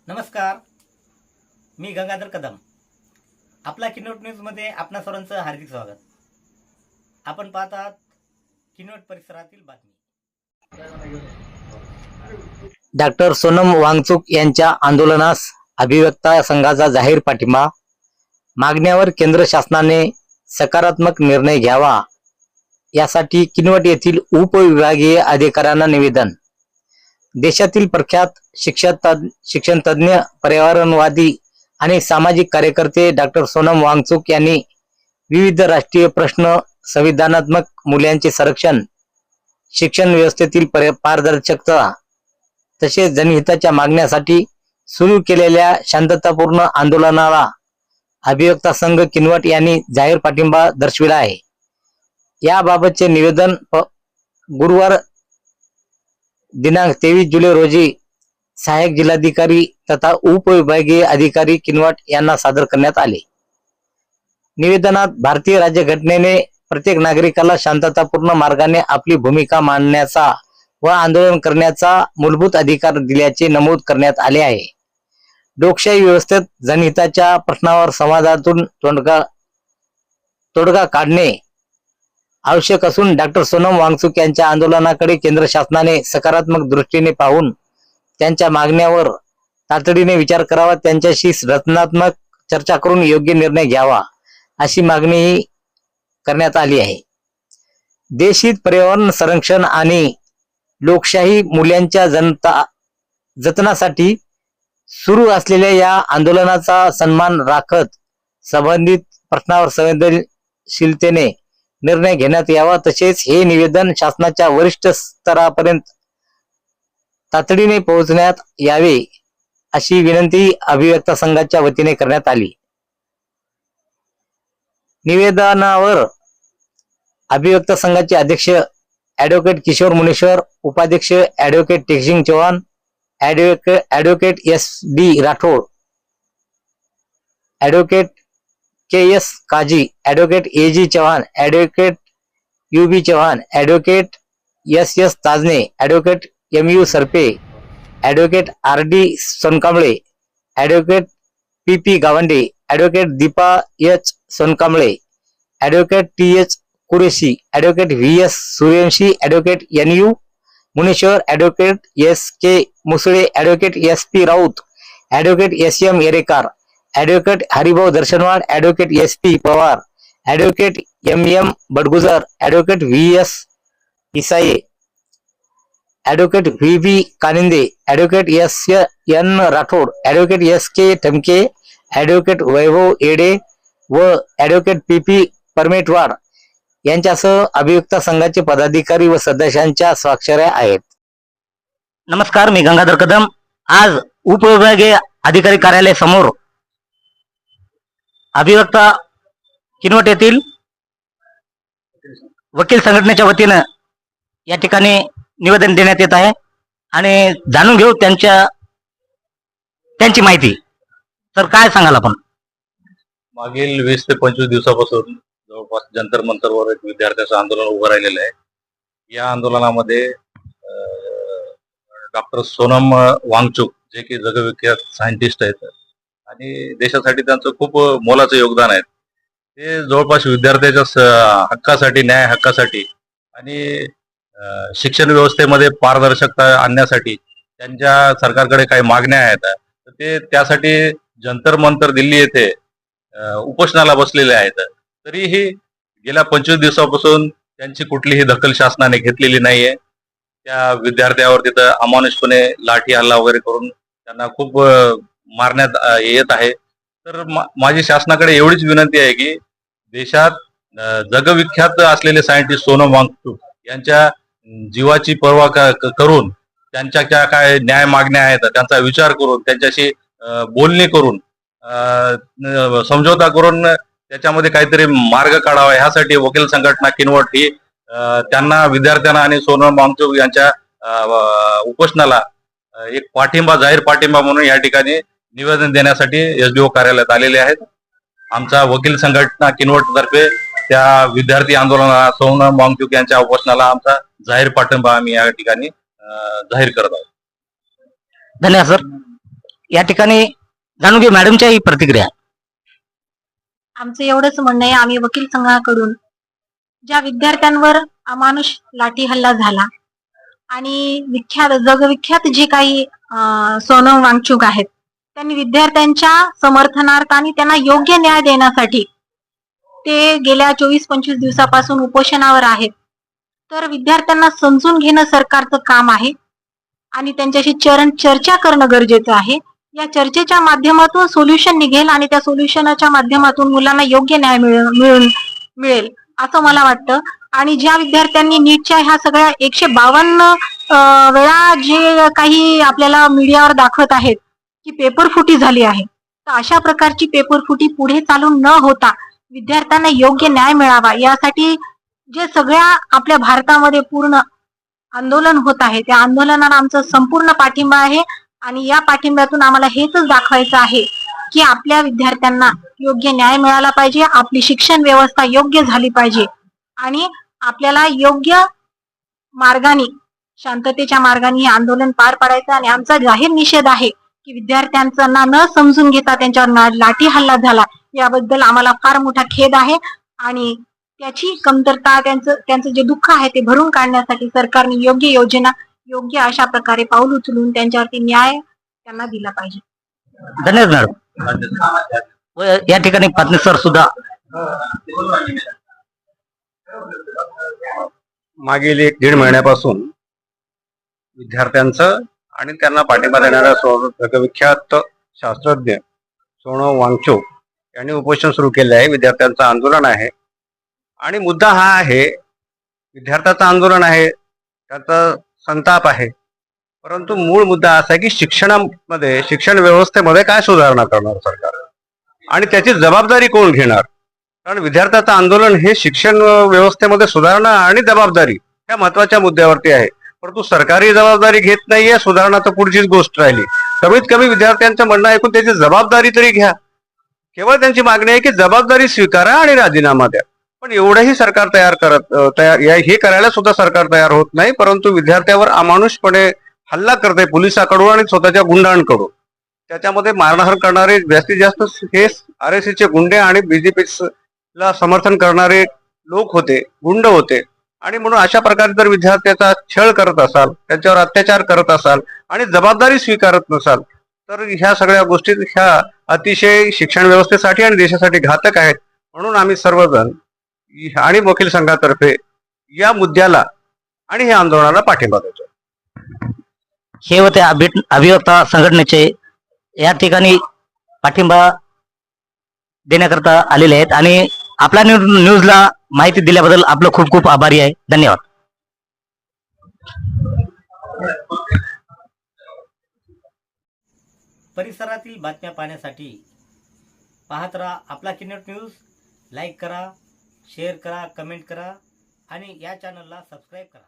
नमस्कार, मी गंगाधर कदम. आपला किनवट न्यूजमध्ये आपणा सर्वांचं हार्दिक स्वागत. आपण पाहत आहात किनवट परिसरातील बातमी. डॉक्टर सोनम वांगचुक यांच्या आंदोलनास अभिव्यक्ता संघाचा जाहीर पाठिंबा. मागण्यावर केंद्र शासनाने सकारात्मक निर्णय घ्यावा यासाठी किनवट येथील उपविभागीय अधिकाऱ्यांना निवेदन. देशातील प्रख्यात शिक्षण तज्ञ, पर्यावरणवादी आणि सामाजिक कार्यकर्ते डॉक्टर सोनम वांगचुक यांनी विविध राष्ट्रीय प्रश्न, संविधानात्मक मूल्यांचे संरक्षण, शिक्षण व्यवस्थेतील पारदर्शकता तसेच जनहिताच्या मागण्यासाठी सुरू केलेल्या शांततापूर्ण आंदोलनाला अभिव्यक्ता संघ किनवट यांनी जाहीर पाठिंबा दर्शविला आहे. याबाबतचे निवेदन गुरुवार दिनांक 23 जुलै रोजी सहाय्यक जिल्हाधिकारी तथा उपविभागीय अधिकारी किनवट यांना सादर करण्यात आले. निवेदनात भारतीय राज्यघटनेने प्रत्येक नागरिकाला शांततापूर्ण मार्गाने आपली भूमिका मांडण्याचा व आंदोलन करण्याचा मूलभूत अधिकार दिल्याचे नमूद करण्यात आले आहे. लोकशाही व्यवस्थेत जनहिताच्या प्रश्नावर समाजातून तोडगा काढणे आवश्यक असून डॉक्टर सोनम वांगचुक यांच्या आंदोलनाकडे केंद्र शासनाने सकारात्मक दृष्टीने पाहून त्यांच्या मागण्यावर तातडीने विचार करावा, त्यांच्याशी रचनात्मक चर्चा करून योग्य निर्णय घ्यावा अशी मागणीही करण्यात आली आहे. देशहित, पर्यावरण संरक्षण आणि लोकशाही मूल्यांच्या जतनासाठी सुरू असलेल्या या आंदोलनाचा सन्मान राखत संबंधित प्रश्नावर संवेदनशीलतेने निर्णय घेण्यात यावा. तसेच हे निवेदन शासनाच्या वरिष्ठ स्तरापर्यंत तातडीने पोहोचण्यात यावे अशी विनंती अभिव्यक्ता संघाच्या वतीने करण्यात आली. निवेदनावर अभिव्यक्ता संघाचे अध्यक्ष ॲडव्होकेट किशोर मुनेश्वर, उपाध्यक्ष advocate Teksing Chavan, advocate SD Rathod, advocate KS Kaji, advocate AG Chavan, advocate UB Chavan, advocate SS Tajne, advocate MU Sarpe, advocate RD Sonkamble, advocate PP Gawande, advocate Deepa H Sonkamble, advocate TH Qureshi, advocate VS Suryavanshi, advocate NU Muneshwar, advocate SK Musale, advocate SP Raut, advocate SM Yerekar, advocate Haribhau Darshanwad, advocate SP Pawar, advocate MM Badgujar, advocate VS Isaye, advocate VB Kaninde, advocate SN Rathod, advocate SK Thamke, advocate वैभव येडे व advocate PP परमेटवाड यांच्यासह अभिव्यक्ता संघाचे पदाधिकारी व सदस्यांच्या स्वाक्षऱ्या आहेत. नमस्कार, मी गंगाधर कदम. आज उपविभागीय अधिकारी कार्यालय समोर अभिव्यक्ता किनवट येथील वकील संघटनेच्या वतीनं या ठिकाणी निवेदन देण्यात येत आहे आणि जाणून घेऊ त्यांची माहिती. तर काय सांगाल आपण? मागील 20 ते 25 दिवसापासून जवळपास जंतर मंतरवर एक विद्यार्थ्याचं आंदोलन उभं राहिलेलं आहे. या आंदोलनामध्ये डॉक्टर सोनम वांगचुक जे की जगविख्यात सायंटिस्ट आहेत आणि देशासाठी त्यांचं खूप मोलाचं योगदान आहे. ते जवळपास विद्यार्थ्याच्या हक्कासाठी, न्याय हक्कासाठी आणि शिक्षण व्यवस्थेमध्ये पारदर्शकता आणण्यासाठी त्यांच्या सरकारकडे काही मागण्या आहेत. तर ते त्यासाठी जंतर मंतर दिल्ली येथे उपोषणाला बसलेले आहेत. तरीही गेल्या 25 दिवसापासून त्यांची कुठलीही दखल शासनाने घेतलेली नाहीये. त्या विद्यार्थ्यावर तिथं अमानुषपणे लाठी हल्ला वगैरे करून त्यांना खूप मारण्यात येत आहे. तर माझी शासनाकडे एवढीच विनंती आहे की देशात जगविख्यात असलेले सायंटिस्ट सोनम वांगचुक यांच्या जीवाची पर्वा करून त्यांच्या ज्या काय न्याय मागण्या आहेत त्यांचा विचार करून त्यांच्याशी बोलणी करून समझोता करून त्याच्यामध्ये काहीतरी मार्ग काढावा ह्यासाठी वकील संघटना किनवट ही त्यांना, विद्यार्थ्यांना आणि सोनम वांगचुक यांच्या उपोषणाला एक पाठिंबा, जाहीर पाठिंबा म्हणून या ठिकाणी निवेदन देण्यासाठी SDO कार्यालयात आलेले आहेत. आमचा वकील संघटना किनवट तर्फे त्या विद्यार्थी आंदोलनाला, सोनम वांगचुक यांच्या उपोषणाला आमचा जाहीर पाठिंबा आम्ही या ठिकाणी जाहीर करत आहोत. धन्यवाद सर. या ठिकाणी जाणून घेऊ मॅडमच्या ही प्रतिक्रिया. आमचं एवढंच म्हणणं आहे, आम्ही वकील संघाकडून ज्या विद्यार्थ्यांवर अमानुष लाठी हल्ला झाला आणि जगविख्यात जे काही सोनम वांगचुक आहेत, त्यांनी विद्यार्थ्यांच्या समर्थनार्थ आणि त्यांना योग्य न्याय देण्यासाठी ते गेल्या 24-25 दिवसापासून उपोषणावर आहेत. तर विद्यार्थ्यांना समजून घेणं सरकारचं काम आहे आणि त्यांच्याशी चर्चा करणं गरजेचं आहे. या चर्चेच्या माध्यमातून सोल्युशन निघेल आणि त्या सोल्युशनच्या माध्यमातून मुलांना योग्य न्याय मिळेल असं मला वाटतं. आणि ज्या विद्यार्थ्यांनी नीटच्या ह्या सगळ्या 152 वेळा जे काही आपल्याला मीडियावर दाखवत आहेत की पेपर फुटी झाली आहे, तर अशा प्रकारची पेपर फुटी पुढे चालून न होता विद्यार्थ्यांना योग्य न्याय मिळावा यासाठी जे सगळ्या आपल्या भारतामध्ये पूर्ण आंदोलन होत आहे, त्या आंदोलनाला आमचा संपूर्ण पाठिंबा आहे. आणि या पाठिंब्यातून आम्हाला हेच दाखवायचं आहे की आपल्या विद्यार्थ्यांना योग्य न्याय मिळाला पाहिजे, आपली शिक्षण व्यवस्था योग्य झाली पाहिजे आणि आपल्याला योग्य मार्गाने, शांततेच्या मार्गाने हे आंदोलन पार पाडायचं. आणि आमचा जाहीर निषेध आहे की विद्यार्थ्यांना न समजून घेता त्यांच्यावर लाठी हल्ला झाला, याबद्दल आम्हाला फार मोठा खेद आहे. आणि त्याची कमतरता, त्यांचं जे दुःख आहे ते भरून काढण्यासाठी सरकारने योग्य योजना, योग्य अशा प्रकारे पाऊल उचलून त्यांच्यावरती न्याय त्यांना दिला पाहिजे. धन्यवाद मॅडम. व या ठिकाणी पाटणे सर सुद्धा. मागील 1-1.5 महिन्यापासून विद्यार्थ्यांचं आणि त्यांना पाठिंबा देणाऱ्या जगविख्यात शास्त्रज्ञ सोनम वांगचुक यांनी उपोषण सुरू केले आहे. विद्यार्थ्यांचं आंदोलन आहे आणि मुद्दा हा आहे, विद्यार्थ्यांचं आंदोलन आहे, त्याचा संताप आहे, परंतु मूळ मुद्दा असा आहे की शिक्षणामध्ये, शिक्षण व्यवस्थेमध्ये काय सुधारणा करणार सरकार आणि त्याची जबाबदारी कोण घेणार. कारण विद्यार्थ्यांचं आंदोलन हे शिक्षण व्यवस्थेमध्ये सुधारणा आणि जबाबदारी या महत्वाच्या मुद्द्यावरती आहे, परंतु सरकारी जबाबदारी घेत नाहीये. सुधारणा तर पुढचीच गोष्ट राहिली. कमीत कमी विद्यार्थ्यांचं म्हणणं ऐकून त्याची जबाबदारी तरी घ्या. केवळ त्यांची मागणी आहे की जबाबदारी स्वीकारा आणि राजीनामा द्या. पण एवढंही सरकार हे करायला सुद्धा सरकार तयार होत नाही, परंतु विद्यार्थ्यावर अमानुषपणे हल्ला करते पोलिसांकडून आणि स्वतःच्या गुंडांकडून. त्याच्यामध्ये मारहाण करणारे जास्तीत जास्त हे RSSचे गुंडे आणि BJPला समर्थन करणारे लोक होते, गुंड होते. आणि म्हणून अशा प्रकारे जर विद्यार्थ्याचा छळ करत असाल, त्यांच्यावर अत्याचार करत असाल आणि जबाबदारी स्वीकारत नसाल, तर ह्या सगळ्या गोष्टी ह्या अतिशय शिक्षण व्यवस्थेसाठी आणि देशासाठी घातक आहेत. म्हणून आम्ही सर्वजण आणि वकील संघातर्फे या मुद्द्याला आणि या आंदोलनाला पाठिंबा देतो. हे होते अभिवक्ता संघटनेचे या ठिकाणी पाठिंबा देण्याकरता आलेले आहेत आणि आपल्या न्यूजला माहिती दिल्याबद्दल आपलं खूप खूप आभारी आहे. धन्यवाद. परिसरातील बातम्या पाहण्यासाठी पाहत राहा आपला किन्नट न्यूज. लाईक करा, शेअर करा, कमेंट करा आणि या चॅनलला सबस्क्राईब करा.